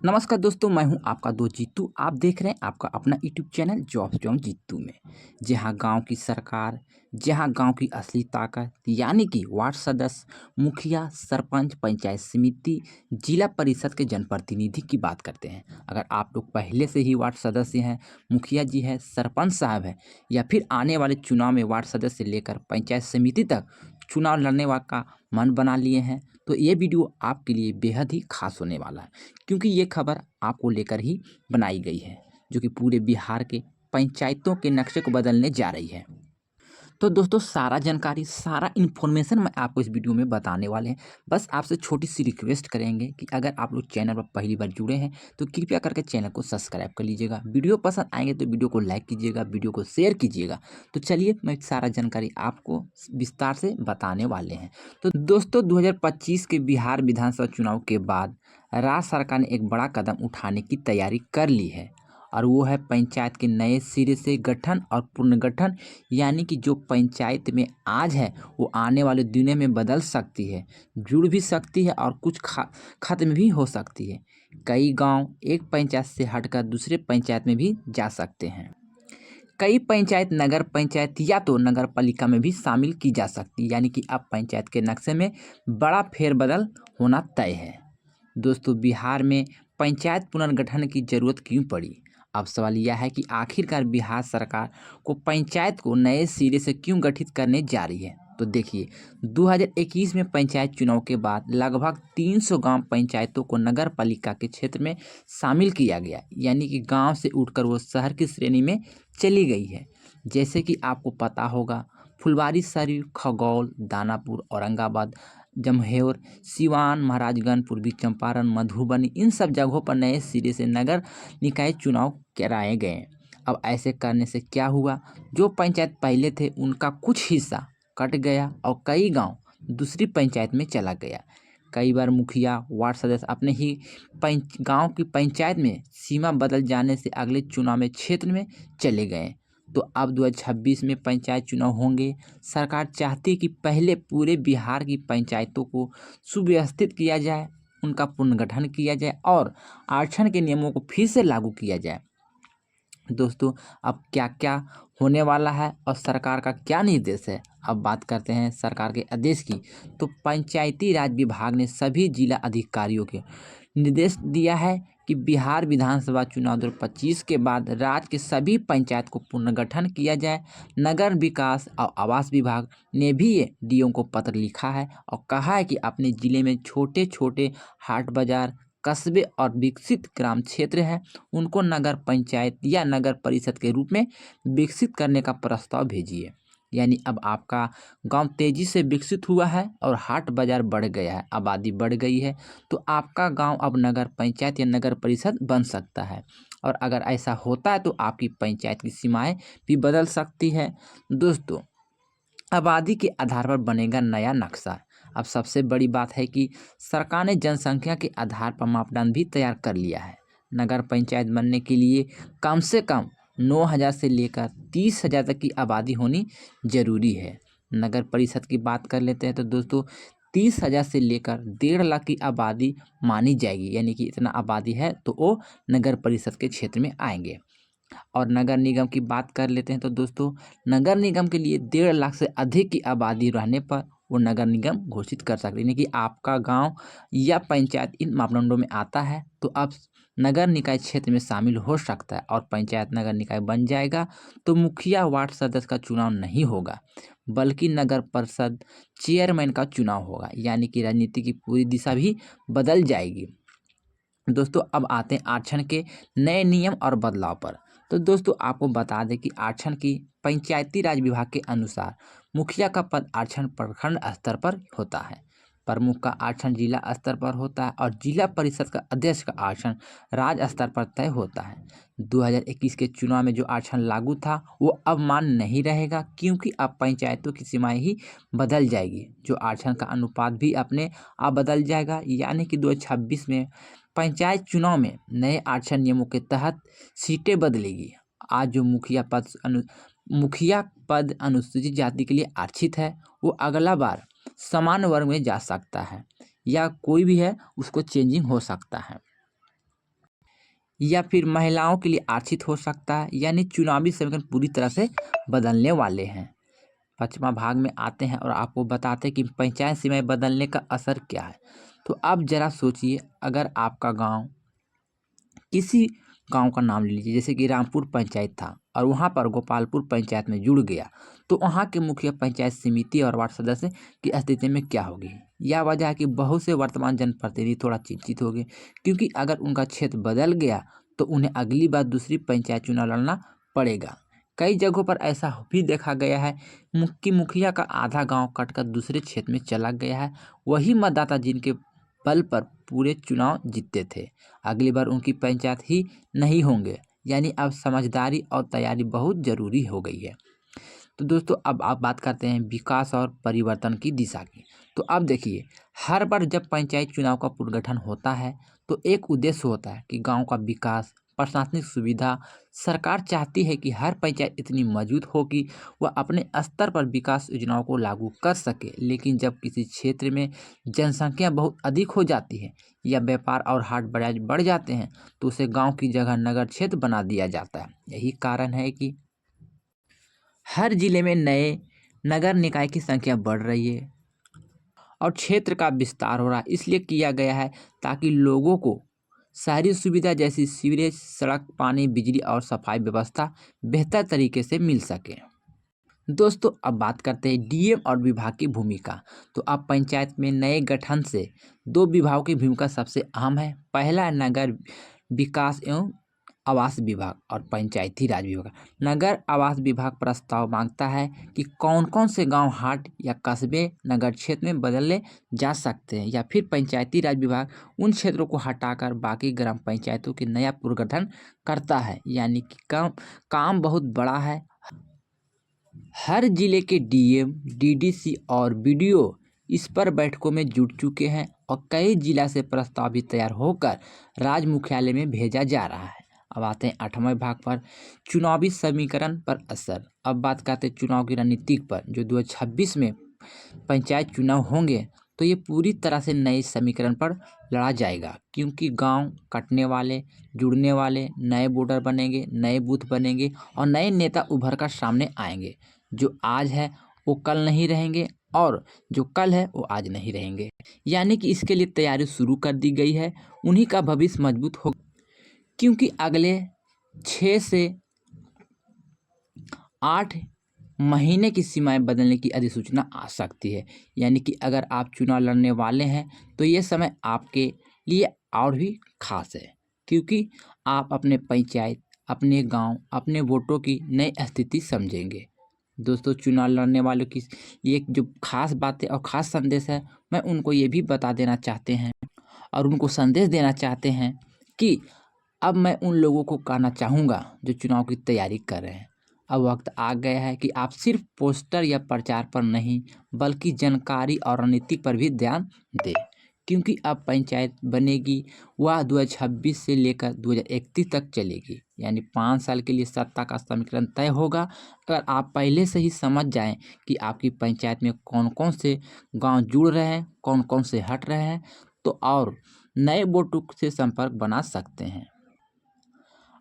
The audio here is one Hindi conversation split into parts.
नमस्कार दोस्तों, मैं हूं आपका दोस्त जीतू। आप देख रहे हैं आपका अपना यूट्यूब चैनल जॉब जॉन जीतू में, जहां गांव की सरकार, जहां गांव की असली ताकत यानी कि वार्ड सदस्य, मुखिया, सरपंच, पंचायत समिति, जिला परिषद के जनप्रतिनिधि की बात करते हैं। अगर आप लोग पहले से ही वार्ड सदस्य हैं, मुखिया जी हैं, सरपंच साहब हैं, या फिर आने वाले चुनाव में वार्ड सदस्य से लेकर पंचायत समिति तक चुनाव लड़ने वाला का मन बना लिए हैं, तो ये वीडियो आपके लिए बेहद ही खास होने वाला है, क्योंकि ये खबर आपको लेकर ही बनाई गई है, जो कि पूरे बिहार के पंचायतों के नक्शे को बदलने जा रही है। तो दोस्तों, सारा जानकारी, सारा इन्फॉर्मेशन मैं आपको इस वीडियो में बताने वाले हैं। बस आपसे छोटी सी रिक्वेस्ट करेंगे कि अगर आप लोग चैनल पर पहली बार जुड़े हैं तो कृपया करके चैनल को सब्सक्राइब कर लीजिएगा। वीडियो पसंद आएंगे तो वीडियो को लाइक कीजिएगा, वीडियो को शेयर कीजिएगा। तो चलिए, मैं सारा जानकारी आपको विस्तार से बताने वाले हैं। तो दोस्तों, 2025 के बिहार विधानसभा चुनाव के बाद राज्य सरकार ने एक बड़ा कदम उठाने की तैयारी कर ली है, और वो है पंचायत के नए सिरे से गठन और पुनर्गठन। यानी कि जो पंचायत में आज है वो आने वाले दिनों में बदल सकती है, जुड़ भी सकती है और कुछ खत्म भी हो सकती है। कई गांव एक पंचायत से हटकर दूसरे पंचायत में भी जा सकते हैं। कई पंचायत नगर पंचायत या तो नगर पालिका में भी शामिल की जा सकती है। यानी कि अब पंचायत के नक्शे में बड़ा फेरबदल होना तय है। दोस्तों, बिहार में पंचायत पुनर्गठन की जरूरत क्यों पड़ी? अब सवाल यह है कि आखिरकार बिहार सरकार को पंचायत को नए सिरे से क्यों गठित करने जा रही है। तो देखिए, 2021 में पंचायत चुनाव के बाद लगभग 300 गांव पंचायतों को नगर पालिका के क्षेत्र में शामिल किया गया। यानी कि गांव से उठकर वो शहर की श्रेणी में चली गई है। जैसे कि आपको पता होगा, फुलवारी शरीफ, खगौल, दानापुर, औरंगाबाद, जमहेर, सिवान, महाराजगंज, पूर्वी चंपारण, मधुबनी, इन सब जगहों पर नए सिरे से नगर निकाय चुनाव कराए गए। अब ऐसे करने से क्या हुआ, जो पंचायत पहले थे उनका कुछ हिस्सा कट गया और कई गांव दूसरी पंचायत में चला गया। कई बार मुखिया, वार्ड सदस्य अपने ही गांव की पंचायत में सीमा बदल जाने से अगले चुनाव में क्षेत्र में चले गए। तो अब 2026 में पंचायत चुनाव होंगे। सरकार चाहती है कि पहले पूरे बिहार की पंचायतों को सुव्यवस्थित किया जाए, उनका पुनर्गठन किया जाए और आरक्षण के नियमों को फिर से लागू किया जाए। दोस्तों, अब क्या क्या होने वाला है और सरकार का क्या निर्देश है, अब बात करते हैं सरकार के आदेश की। तो पंचायती राज विभाग ने सभी जिला अधिकारियों के निर्देश दिया है कि बिहार विधानसभा चुनाव 2025 के बाद राज्य के सभी पंचायत को पुनर्गठन किया जाए। नगर विकास और आवास विभाग ने भी ये डीओ को पत्र लिखा है और कहा है कि अपने जिले में छोटे छोटे हाट बाजार, कस्बे और विकसित ग्राम क्षेत्र हैं, उनको नगर पंचायत या नगर परिषद के रूप में विकसित करने का प्रस्ताव भेजिए। यानी अब आपका गांव तेजी से विकसित हुआ है और हाट बाजार बढ़ गया है, आबादी बढ़ गई है, तो आपका गांव अब नगर पंचायत या नगर परिषद बन सकता है। और अगर ऐसा होता है तो आपकी पंचायत की सीमाएं भी बदल सकती है। दोस्तों, आबादी के आधार पर बनेगा नया नक्शा। अब सबसे बड़ी बात है कि सरकार ने जनसंख्या के आधार पर मापदंड भी तैयार कर लिया है। नगर पंचायत बनने के लिए कम से कम 9,000 से लेकर 30,000 तक की आबादी होनी जरूरी है। नगर परिषद की बात कर लेते हैं तो दोस्तों, 30,000 से लेकर 1.5 लाख की आबादी मानी जाएगी। यानी कि इतना आबादी है तो वो नगर परिषद के क्षेत्र में आएंगे। और नगर निगम की बात कर लेते हैं तो दोस्तों, नगर निगम के लिए 1.5 लाख से अधिक की आबादी रहने पर वो नगर निगम घोषित कर सकते हैं। यानी कि आपका गांव या पंचायत इन मापदंडों में आता है तो अब नगर निकाय क्षेत्र में शामिल हो सकता है और पंचायत नगर निकाय बन जाएगा। तो मुखिया, वार्ड सदस्य का चुनाव नहीं होगा, बल्कि नगर परिषद चेयरमैन का चुनाव होगा। यानी कि राजनीति की पूरी दिशा भी बदल जाएगी। दोस्तों, अब आते हैं आरक्षण के नए नियम और बदलाव पर। तो दोस्तों, आपको बता दें कि आरक्षण की पंचायती राज विभाग के अनुसार मुखिया का पद आरक्षण प्रखंड स्तर पर होता है, प्रमुख का आरक्षण जिला स्तर पर होता है और जिला परिषद का अध्यक्ष का आरक्षण राज्य स्तर पर तय होता है। 2021 के चुनाव में जो आरक्षण लागू था वो अब मान्य नहीं रहेगा, क्योंकि अब पंचायतों की सीमाएं ही बदल जाएगी, जो आरक्षण का अनुपात भी अपने आप बदल जाएगा। यानी कि 2026 में पंचायत चुनाव में नए आरक्षण नियमों के तहत सीटें बदलेगी। आज जो मुखिया पद अनुसूचित जाति के लिए आरक्षित है, वो अगला बार समान वर्ग में जा सकता है, या कोई भी है उसको चेंजिंग हो सकता है। या फिर महिलाओं के लिए आरक्षित हो सकता है, यानी चुनावी समीकरण पूरी तरह से बदलने वाले हैं। 5वां भाग में आते हैं और आपको बताते हैं कि पंचायत सीमाएं बदलने का असर क्या है। तो अब जरा सोचिए, अगर आपका गांव, किसी गांव का नाम ले लीजिए, जैसे कि रामपुर पंचायत था और वहां पर गोपालपुर पंचायत में जुड़ गया, तो वहां के मुखिया, पंचायत समिति और वार्ड सदस्य की स्थिति में क्या होगी। यह वजह है कि बहुत से वर्तमान जनप्रतिनिधि थोड़ा चिंतित हो गए, क्योंकि अगर उनका क्षेत्र बदल गया तो उन्हें अगली बार दूसरी पंचायत चुनाव लड़ना पड़ेगा। कई जगहों पर ऐसा भी देखा गया है कि मुखिया का आधा गांव कटकर दूसरे क्षेत्र में चला गया है। वही मतदाता जिनके बल पर पूरे चुनाव जीतते थे, अगली बार उनकी पंचायत ही नहीं होंगे। यानी अब समझदारी और तैयारी बहुत जरूरी हो गई है। तो दोस्तों, अब आप बात करते हैं विकास और परिवर्तन की दिशा की। तो अब देखिए, हर बार जब पंचायत चुनाव का पुनर्गठन होता है तो एक उद्देश्य होता है कि गांव का विकास, प्रशासनिक सुविधा। सरकार चाहती है कि हर पंचायत इतनी मजबूत हो कि वह अपने स्तर पर विकास योजनाओं को लागू कर सके। लेकिन जब किसी क्षेत्र में जनसंख्या बहुत अधिक हो जाती है या व्यापार और हाट बाजार बढ़ जाते हैं तो उसे गांव की जगह नगर क्षेत्र बना दिया जाता है। यही कारण है कि हर जिले में नए नगर निकाय की संख्या बढ़ रही है और क्षेत्र का विस्तार हो रहा है। इसलिए किया गया है ताकि लोगों को शहरी सुविधा जैसी सीवरेज, सड़क, पानी, बिजली और सफाई व्यवस्था बेहतर तरीके से मिल सके। दोस्तों, अब बात करते हैं डीएम और विभाग की भूमिका। तो अब पंचायत में नए गठन से दो विभागों की भूमिका सबसे अहम है। पहला है नगर विकास एवं आवास विभाग और पंचायती राज विभाग। नगर आवास विभाग प्रस्ताव मांगता है कि कौन कौन से गांव, हाट या कस्बे नगर क्षेत्र में बदले जा सकते हैं, या फिर पंचायती राज विभाग उन क्षेत्रों को हटाकर बाकी ग्राम पंचायतों के नया पुनर्गठन करता है। यानी कि काम बहुत बड़ा है। हर जिले के डीएम, डीडीसी और बीडीओ इस पर बैठकों में जुट चुके हैं और कई जिला से प्रस्ताव भी तैयार होकर राज्य मुख्यालय में भेजा जा रहा है। अब आते हैं 8वें भाग पर, चुनावी समीकरण पर असर। अब बात करते हैं चुनाव की रणनीति पर। जो 2026 में पंचायत चुनाव होंगे तो ये पूरी तरह से नए समीकरण पर लड़ा जाएगा, क्योंकि गांव कटने वाले, जुड़ने वाले, नए वोटर बनेंगे, नए बूथ बनेंगे और नए नेता उभर कर सामने आएंगे। जो आज है वो कल नहीं रहेंगे और जो कल है वो आज नहीं रहेंगे। यानी कि इसके लिए तैयारी शुरू कर दी गई है। उन्हीं का भविष्य मजबूत हो, क्योंकि अगले 6 से 8 महीने की सीमाएं बदलने की अधिसूचना आ सकती है। यानी कि अगर आप चुनाव लड़ने वाले हैं तो ये समय आपके लिए और भी खास है, क्योंकि आप अपने पंचायत, अपने गांव, अपने वोटों की नई स्थिति समझेंगे। दोस्तों, चुनाव लड़ने वालों की ये जो खास बातें और ख़ास संदेश है, मैं उनको ये भी बता देना चाहते हैं और उनको संदेश देना चाहते हैं कि अब मैं उन लोगों को कहना चाहूँगा जो चुनाव की तैयारी कर रहे हैं, अब वक्त आ गया है कि आप सिर्फ पोस्टर या प्रचार पर नहीं बल्कि जानकारी और रणनीति पर भी ध्यान दें, क्योंकि अब पंचायत बनेगी वह 2026 से लेकर 2031 तक चलेगी। यानी 5 साल के लिए सत्ता का समीकरण तय होगा। अगर आप पहले से ही समझ जाएं कि आपकी पंचायत में कौन कौन से गांव जुड़ रहे हैं, कौन कौन से हट रहे हैं, तो और नए वोटों से संपर्क बना सकते हैं।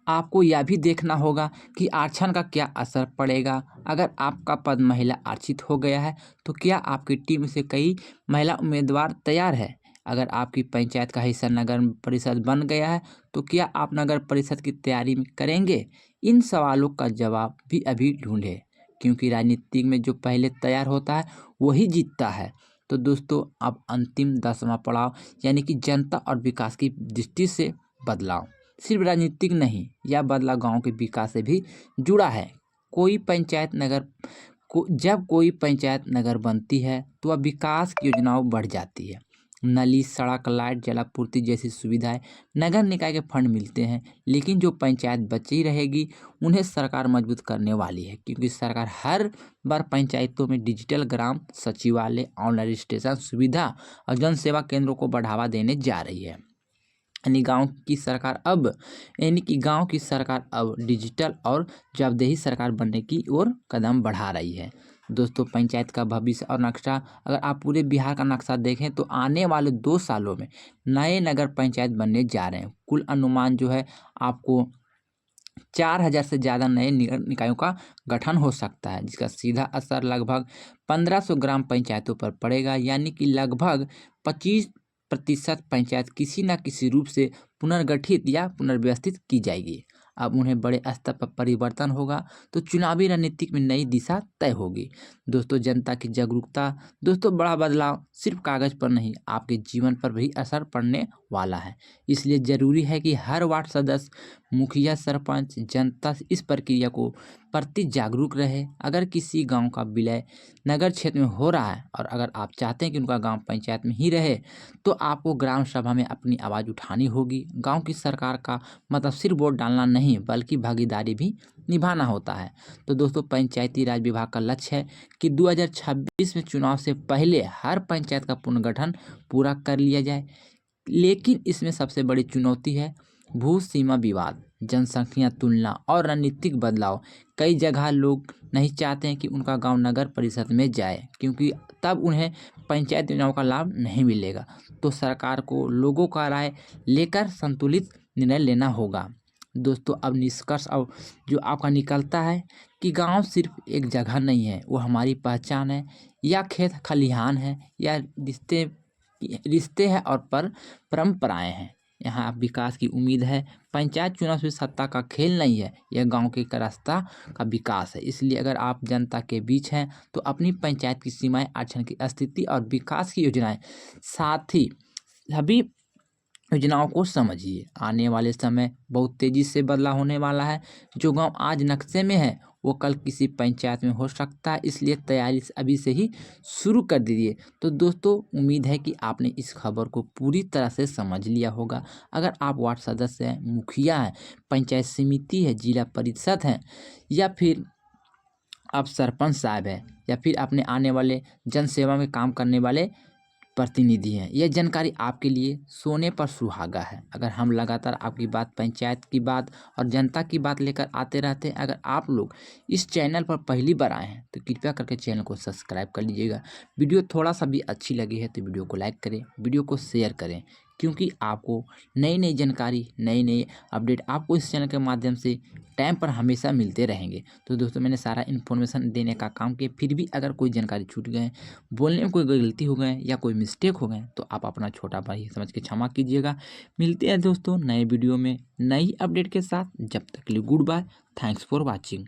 आपको यह भी देखना होगा कि आरक्षण का क्या असर पड़ेगा। अगर आपका पद महिला आरक्षित हो गया है तो क्या आपकी टीम से कई महिला उम्मीदवार तैयार है। अगर आपकी पंचायत का हिस्सा नगर परिषद बन गया है तो क्या आप नगर परिषद की तैयारी करेंगे। इन सवालों का जवाब भी अभी ढूंढें, क्योंकि राजनीति में जो पहले तैयार होता है वही जीतता है। तो दोस्तों, अब अंतिम 10वां पड़ाव यानी कि जनता और विकास की दृष्टि से बदलाव सिर्फ राजनीतिक नहीं, यह बदलाव गांव के विकास से भी जुड़ा है। जब कोई पंचायत नगर बनती है तो वह विकास की योजनाओं बढ़ जाती है। नली, सड़क, लाइट, जलापूर्ति जैसी सुविधाएं नगर निकाय के फंड मिलते हैं। लेकिन जो पंचायत बची रहेगी उन्हें सरकार मजबूत करने वाली है, क्योंकि सरकार हर बार पंचायतों में डिजिटल ग्राम सचिवालय, ऑनलाइन रजिस्ट्रेशन सुविधा और जन सेवा केंद्रों को बढ़ावा देने जा रही है। यानी गांव की सरकार अब डिजिटल और जवाबदेही सरकार बनने की ओर कदम बढ़ा रही है। दोस्तों पंचायत का भविष्य और नक्शा, अगर आप पूरे बिहार का नक्शा देखें तो आने वाले 2 सालों में नए नगर पंचायत बनने जा रहे हैं। कुल अनुमान जो है आपको 4000 से ज़्यादा नए निकायों का गठन हो सकता है, जिसका सीधा असर लगभग 1500 ग्राम पंचायतों पर पड़ेगा, यानी कि लगभग 25% पंचायत किसी न किसी रूप से पुनर्गठित या पुनर्व्यवस्थित की जाएगी। अब उन्हें बड़े स्तर पर परिवर्तन होगा तो चुनावी रणनीति में नई दिशा तय होगी। दोस्तों जनता की जागरूकता, दोस्तों बड़ा बदलाव सिर्फ कागज पर नहीं, आपके जीवन पर भी असर पड़ने वाला है। इसलिए ज़रूरी है कि हर वार्ड सदस्य, मुखिया, सरपंच, जनता इस प्रक्रिया को प्रति जागरूक रहे। अगर किसी गांव का विलय नगर क्षेत्र में हो रहा है और अगर आप चाहते हैं कि उनका गांव पंचायत में ही रहे, तो आपको ग्राम सभा में अपनी आवाज़ उठानी होगी। गांव की सरकार का मतलब सिर्फ वोट डालना नहीं, बल्कि भागीदारी भी निभाना होता है। तो दोस्तों पंचायती राज विभाग का लक्ष्य है कि 2026 में चुनाव से पहले हर पंचायत का पुनर्गठन पूरा कर लिया जाए। लेकिन इसमें सबसे बड़ी चुनौती है भू सीमा विवाद, जनसंख्या तुलना और रणनीतिक बदलाव। कई जगह लोग नहीं चाहते हैं कि उनका गांव नगर परिषद में जाए, क्योंकि तब उन्हें पंचायत योजनाओं का लाभ नहीं मिलेगा। तो सरकार को लोगों का राय लेकर संतुलित निर्णय लेना होगा। दोस्तों अब निष्कर्ष और जो आपका निकलता है कि गांव सिर्फ एक जगह नहीं है, वो हमारी पहचान है, या खेत खलिहान है, या रिश्ते रिश्ते हैं और परंपराएं हैं। यहाँ विकास की उम्मीद है। पंचायत चुनाव सिर्फ सत्ता का खेल नहीं है, यह गांव के एक रास्ता का विकास है। इसलिए अगर आप जनता के बीच हैं तो अपनी पंचायत की सीमाएं, आरक्षण की स्थिति और विकास की योजनाएं, साथ ही सभी योजनाओं को समझिए। आने वाले समय बहुत तेजी से बदलाव होने वाला है। जो गांव आज नक्शे में है वो कल किसी पंचायत में हो सकता है, इसलिए तैयारी अभी से ही शुरू कर दीजिए। तो दोस्तों उम्मीद है कि आपने इस खबर को पूरी तरह से समझ लिया होगा। अगर आप वार्ड सदस्य हैं, मुखिया हैं, पंचायत समिति है, जिला परिषद हैं, या फिर आप सरपंच साहब हैं, या फिर अपने आने वाले जन सेवा में काम करने वाले प्रतिनिधि हैं, यह जानकारी आपके लिए सोने पर सुहागा है। अगर हम लगातार आपकी बात, पंचायत की बात और जनता की बात लेकर आते रहते हैं, अगर आप लोग इस चैनल पर पहली बार आए हैं तो कृपया करके चैनल को सब्सक्राइब कर लीजिएगा। वीडियो थोड़ा सा भी अच्छी लगी है तो वीडियो को लाइक करें, वीडियो को शेयर करें, क्योंकि आपको नई नई जानकारी, नई नई अपडेट आपको इस चैनल के माध्यम से टाइम पर हमेशा मिलते रहेंगे। तो दोस्तों मैंने सारा इन्फॉर्मेशन देने का काम किया, फिर भी अगर कोई जानकारी छूट गए, बोलने में कोई गलती हो गए या कोई मिस्टेक हो गए, तो आप अपना छोटा भाई समझ के क्षमा कीजिएगा। मिलते हैं दोस्तों नए वीडियो में नई अपडेट के साथ। जब तक के लिए good bye, thanks for watching.